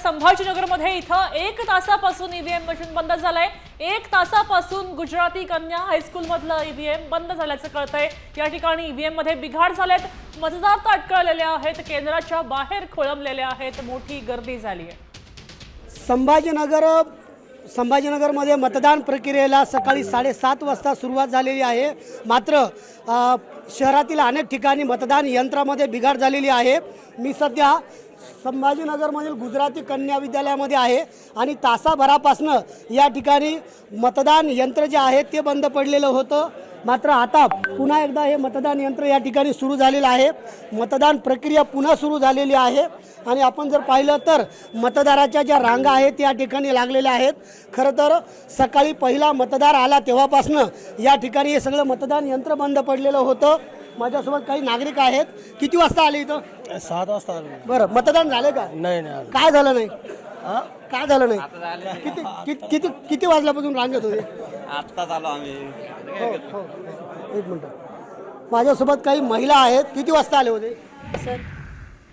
संभाजीनगरमध्ये इथं 1 तासापासून EVM machine बंद झालंय। 1 तासापासून गुजराती कन्या हायस्कूल मधलं ईव्हीएम बंद झाल्याचं कळतंय। या ठिकाणी ईव्हीएम मध्ये बिघाड झालेत, मतदार अटकळलेले आहेत, केंद्राच्या बाहेर खोळंबलेले आहेत, मोठी गर्दी झाली आहे। संभाजीनगरमध्ये मतदान प्रक्रियेला सकाळी 7:30 वाजता सुरुवात झालेली आहे। मात्र शहरातील अनेक ठिकाणी मतदान यंत्रामध्ये बिघाड झालेली आहे। मी सध्या संभाजीनगरमधील गुजराती कन्या विद्यालयामध्ये आहे आणि तासाभरापासून या ठिकाणी मतदान यंत्र जे आहे ते बंद पडलेलं होतं। मात्र आता पुन्हा एकदा हे मतदान यंत्र या ठिकाणी सुरू झालेलं आहे। मतदान प्रक्रिया पुन्हा सुरू झालेली आहे आणि आपण जर पाहिलं तर मतदाराच्या ज्या रांगा आहेत या ठिकाणी लागलेल्या आहेत। खरं तर सकाळी पहिला मतदार आला तेव्हापासून या ठिकाणी हे सगळं मतदान यंत्र बंद पडलेलं होतं। माझ्यासोबत काही नागरिक आहेत। किती वाजता आले इथं? 7 वाजता आलो। बरं, मतदान झाले का? नाही काय झालं नाही? काय झालं नाही? किती वाजल्यापासून रांगेत होते? आत्ताच आलो आम्ही। एक मिनिट, माझ्यासोबत काही महिला आहेत। किती वाजता आले होते? सर